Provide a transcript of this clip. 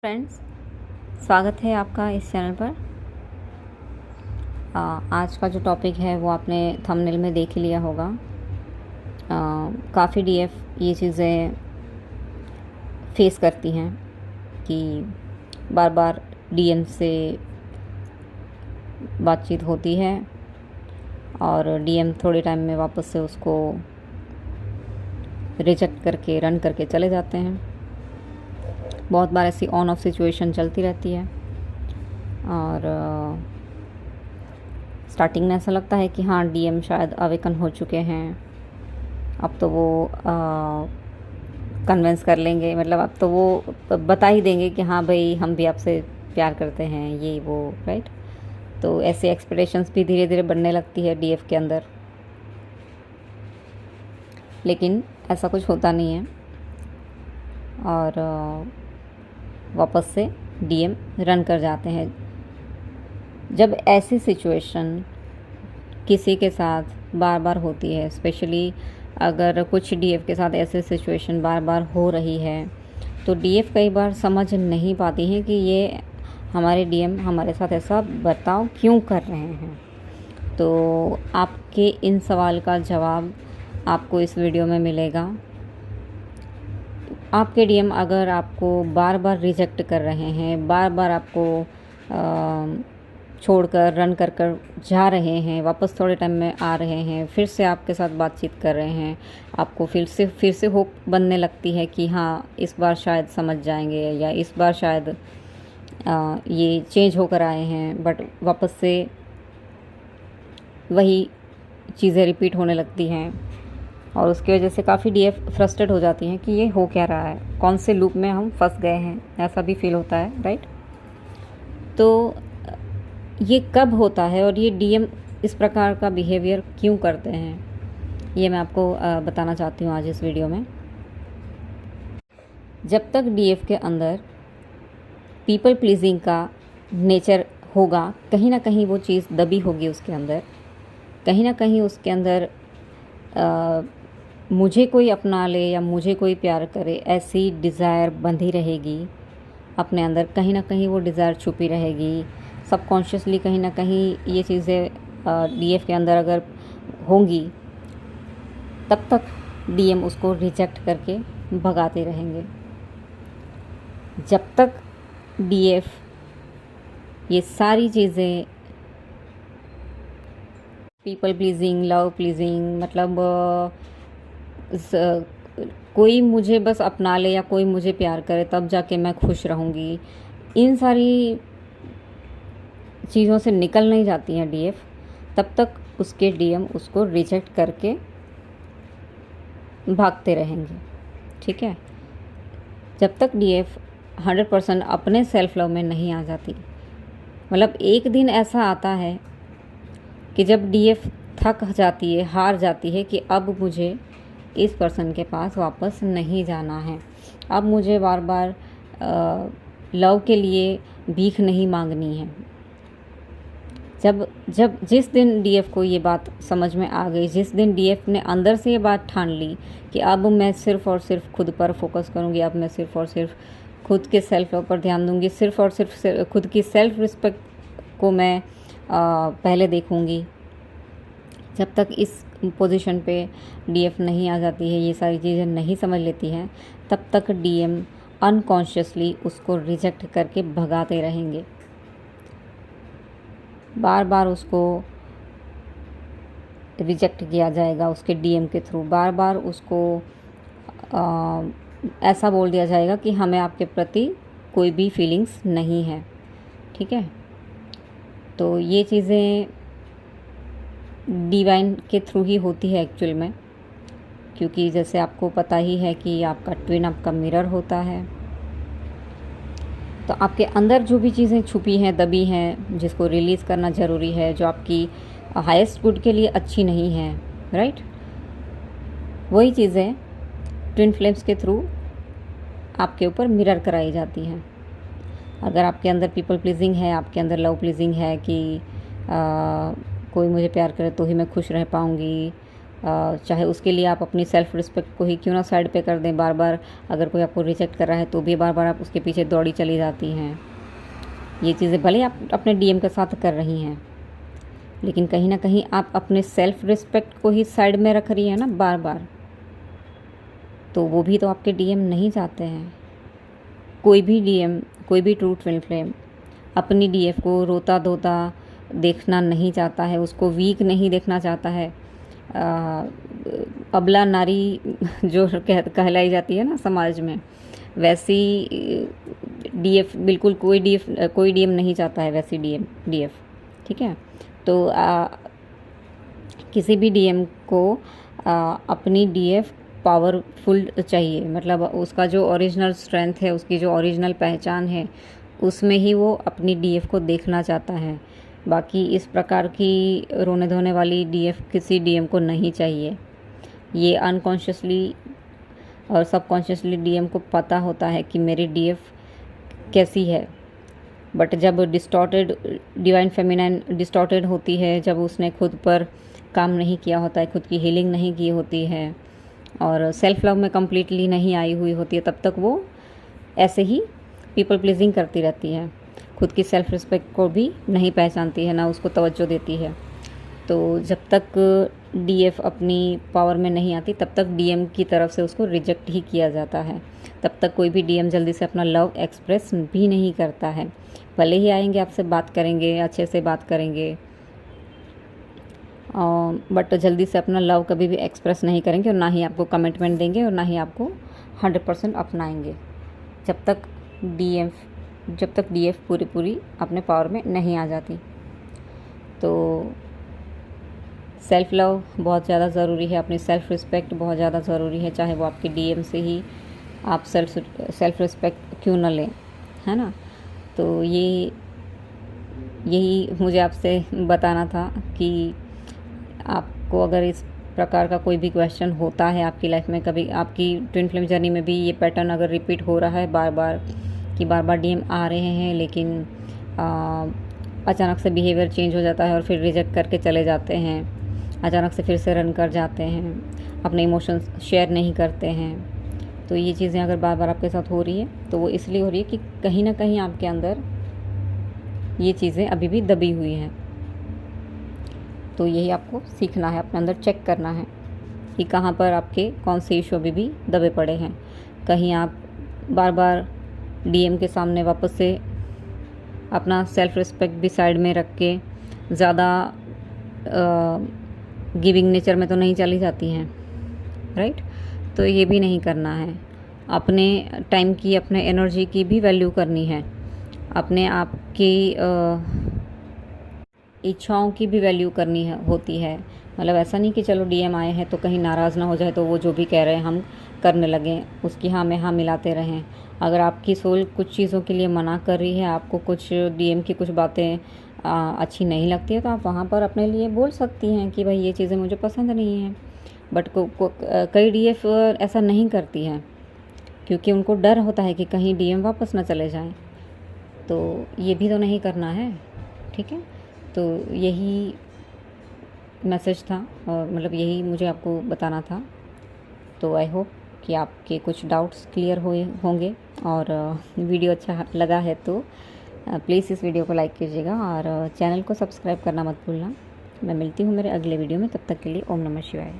Friends, स्वागत है आपका इस चैनल पर। आज का जो टॉपिक है वो आपने थंबनेल में देख ही लिया होगा। काफ़ी डीएफ ये चीज़ें फेस करती हैं कि बार बार डीएम से बातचीत होती है और डीएम थोड़े टाइम में वापस से उसको रिजेक्ट करके रन करके चले जाते हैं। बहुत बार ऐसी ऑन ऑफ सिचुएशन चलती रहती है और स्टार्टिंग में ऐसा लगता है कि हाँ, डीएम शायद अवेकन हो चुके हैं, अब तो वो कन्विंस कर लेंगे, मतलब अब तो वो बता ही देंगे कि हाँ भाई, हम भी आपसे प्यार करते हैं, ये वो, राइट। तो ऐसे एक्सपेक्टेशंस भी धीरे धीरे बढ़ने लगती है डीएफ के अंदर, लेकिन ऐसा कुछ होता नहीं है और वापस से डीएम रन कर जाते हैं। जब ऐसी सिचुएशन किसी के साथ बार बार होती है, स्पेशली अगर कुछ डीएफ के साथ ऐसी सिचुएशन बार बार हो रही है, तो डीएफ कई बार समझ नहीं पाती हैं कि ये हमारे डीएम हमारे साथ ऐसा बर्ताव क्यों कर रहे हैं। तो आपके इन सवाल का जवाब आपको इस वीडियो में मिलेगा। आपके डीएम अगर आपको बार बार रिजेक्ट कर रहे हैं, बार बार आपको छोड़कर रन कर कर जा रहे हैं, वापस थोड़े टाइम में आ रहे हैं, फिर से आपके साथ बातचीत कर रहे हैं, आपको फिर से होप बनने लगती है कि हाँ, इस बार शायद समझ जाएंगे या इस बार शायद ये चेंज होकर आए हैं, बट वापस से वही चीज़ें रिपीट होने लगती हैं और उसकी वजह से काफ़ी डीएफ फ्रस्ट्रेट हो जाती हैं कि ये हो क्या रहा है, कौन से लूप में हम फंस गए हैं, ऐसा भी फील होता है, राइट। तो ये कब होता है और ये डीएम इस प्रकार का बिहेवियर क्यों करते हैं, ये मैं आपको बताना चाहती हूँ आज इस वीडियो में। जब तक डीएफ के अंदर पीपल प्लीजिंग का नेचर होगा, कहीं ना कहीं वो चीज़ दबी होगी उसके अंदर, कहीं ना कहीं उसके अंदर मुझे कोई अपना ले या मुझे कोई प्यार करे, ऐसी डिज़ायर बंधी रहेगी अपने अंदर, कहीं ना कहीं वो डिज़ायर छुपी रहेगी सबकॉन्शियसली। कहीं ना कहीं ये चीज़ें डीएफ के अंदर अगर होंगी, तब तक डीएम उसको रिजेक्ट करके भगाते रहेंगे। जब तक डीएफ ये सारी चीज़ें पीपल प्लीजिंग, लव प्लीजिंग, मतलब कोई मुझे बस अपना ले या कोई मुझे प्यार करे तब जाके मैं खुश रहूँगी, इन सारी चीज़ों से निकल नहीं जाती हैं डीएफ, तब तक उसके डीएम उसको रिजेक्ट करके भागते रहेंगे, ठीक है। जब तक डीएफ 100% अपने सेल्फ लव में नहीं आ जाती, मतलब एक दिन ऐसा आता है कि जब डीएफ थक जाती है, हार जाती है कि अब मुझे इस पर्सन के पास वापस नहीं जाना है, अब मुझे बार बार लव के लिए भीख नहीं मांगनी है। जिस दिन डीएफ को ये बात समझ में आ गई, जिस दिन डीएफ ने अंदर से ये बात ठान ली कि अब मैं सिर्फ़ और सिर्फ खुद पर फोकस करूँगी, अब मैं सिर्फ़ और सिर्फ खुद के सेल्फ लव पर ध्यान दूँगी, सिर्फ़ और सिर्फ खुद की सेल्फ रिस्पेक्ट को मैं पहले देखूँगी, जब तक इस पोजीशन पे डीएफ नहीं आ जाती है, ये सारी चीज़ें नहीं समझ लेती हैं, तब तक डीएम अनकॉन्शियसली उसको रिजेक्ट करके भगाते रहेंगे। बार बार उसको रिजेक्ट किया जाएगा उसके डीएम के थ्रू, बार बार उसको ऐसा बोल दिया जाएगा कि हमें आपके प्रति कोई भी फीलिंग्स नहीं है, ठीक है। तो ये चीज़ें डिवाइन के थ्रू ही होती है एक्चुअल में, क्योंकि जैसे आपको पता ही है कि आपका ट्विन आपका मिरर होता है। तो आपके अंदर जो भी चीज़ें छुपी हैं, दबी हैं, जिसको रिलीज़ करना ज़रूरी है, जो आपकी हाईएस्ट गुड के लिए अच्छी नहीं है, राइट, वही चीज़ें ट्विन फ्लेम्स के थ्रू आपके ऊपर मिरर कराई जाती हैं। अगर आपके अंदर पीपल प्लीजिंग है, आपके अंदर लव प्लीजिंग है कि कोई मुझे प्यार करे तो ही मैं खुश रह पाऊँगी, चाहे उसके लिए आप अपनी सेल्फ रिस्पेक्ट को ही क्यों ना साइड पे कर दें। बार बार अगर कोई आपको रिजेक्ट कर रहा है तो भी बार बार आप उसके पीछे दौड़ी चली जाती हैं। ये चीज़ें भले आप अपने डीएम के साथ कर रही हैं, लेकिन कहीं ना कहीं आप अपने सेल्फ रिस्पेक्ट को ही साइड में रख रही हैं ना बार बार, तो वो भी तो आपके डीएम नहीं चाहते हैं। कोई भी डीएम, कोई भी ट्रू ट्विन फ्लेम अपनी डीएफ को रोता धोता देखना नहीं चाहता है, उसको वीक नहीं देखना चाहता है। अबला नारी जो कहलाई जाती है ना समाज में, वैसी डीएफ बिल्कुल कोई डीएम नहीं चाहता है, वैसी डीएफ। ठीक है, तो किसी भी डीएम को अपनी डीएफ पावरफुल चाहिए, मतलब उसका जो ओरिजिनल स्ट्रेंथ है, उसकी जो ओरिजिनल पहचान है, उसमें ही वो अपनी डीएफ को देखना चाहता है। बाकी इस प्रकार की रोने धोने वाली डीएफ किसी डीएम को नहीं चाहिए। ये अनकॉन्शियसली और सबकॉन्शियसली डीएम को पता होता है कि मेरी डीएफ कैसी है, बट जब डिस्टॉर्टेड डिवाइन फेमिनाइन डिस्टॉर्टेड होती है, जब उसने खुद पर काम नहीं किया होता है, खुद की हीलिंग नहीं की होती है और सेल्फ लव में कम्प्लीटली नहीं आई हुई होती है, तब तक वो ऐसे ही पीपल प्लीजिंग करती रहती है, खुद की सेल्फ रिस्पेक्ट को भी नहीं पहचानती है, ना उसको तवज्जो देती है। तो जब तक डीएफ अपनी पावर में नहीं आती तब तक डीएम की तरफ से उसको रिजेक्ट ही किया जाता है। तब तक कोई भी डीएम जल्दी से अपना लव एक्सप्रेस भी नहीं करता है। भले ही आएंगे, आपसे बात करेंगे, अच्छे से बात करेंगे, बट जल्दी से अपना लव कभी भी एक्सप्रेस नहीं करेंगे और ना ही आपको कमिटमेंट देंगे और ना ही आपको 100% अपनाएंगे, जब तक डीएफ पूरी अपने पावर में नहीं आ जाती। तो सेल्फ लव बहुत ज़्यादा ज़रूरी है, अपनी सेल्फ रिस्पेक्ट बहुत ज़्यादा ज़रूरी है, चाहे वो आपके डीएम से ही आप सेल्फ रिस्पेक्ट क्यों न लें, है ना। तो यही मुझे आपसे बताना था कि आपको अगर इस प्रकार का कोई भी क्वेश्चन होता है आपकी लाइफ में, कभी आपकी ट्विन फ्लेम जर्नी में भी ये पैटर्न अगर रिपीट हो रहा है बार बार डीएम आ रहे हैं, लेकिन अचानक से बिहेवियर चेंज हो जाता है और फिर रिजेक्ट करके चले जाते हैं, अचानक से फिर से रन कर जाते हैं, अपने इमोशंस शेयर नहीं करते हैं, तो ये चीज़ें अगर बार बार आपके साथ हो रही है तो वो इसलिए हो रही है कि कहीं ना कहीं आपके अंदर ये चीज़ें अभी भी दबी हुई हैं। तो यही आपको सीखना है, अपने अंदर चेक करना है कि कहाँ पर आपके कौन से इशू अभी भी दबे पड़े हैं। कहीं आप बार बार डीएम के सामने वापस से अपना सेल्फ रिस्पेक्ट भी साइड में रख के ज़्यादा गिविंग नेचर में तो नहीं चली जाती हैं, राइट। तो ये भी नहीं करना है। अपने टाइम की, अपने एनर्जी की भी वैल्यू करनी है, अपने आप की इच्छाओं की भी वैल्यू करनी होती है। मतलब ऐसा नहीं कि चलो डीएम आए हैं तो कहीं नाराज़ ना हो जाए तो वो जो भी कह रहे हैं हम करने लगें, उसकी हाँ में हाँ मिलाते रहें। अगर आपकी सोल कुछ चीज़ों के लिए मना कर रही है, आपको कुछ डीएम की कुछ बातें अच्छी नहीं लगती है, तो आप वहाँ पर अपने लिए बोल सकती हैं कि भाई ये चीज़ें मुझे पसंद नहीं हैं। बट कई डीएफ ऐसा नहीं करती हैं क्योंकि उनको डर होता है कि कहीं डीएम वापस ना चले जाएं, तो ये भी तो नहीं करना है, ठीक है। तो यही मैसेज था और मतलब यही मुझे आपको बताना था। तो आई होप कि आपके कुछ डाउट्स क्लियर होंगे और वीडियो अच्छा लगा है तो प्लीज़ इस वीडियो को लाइक कीजिएगा और चैनल को सब्सक्राइब करना मत भूलना। मैं मिलती हूँ मेरे अगले वीडियो में, तब तक के लिए ओम नमः शिवाय।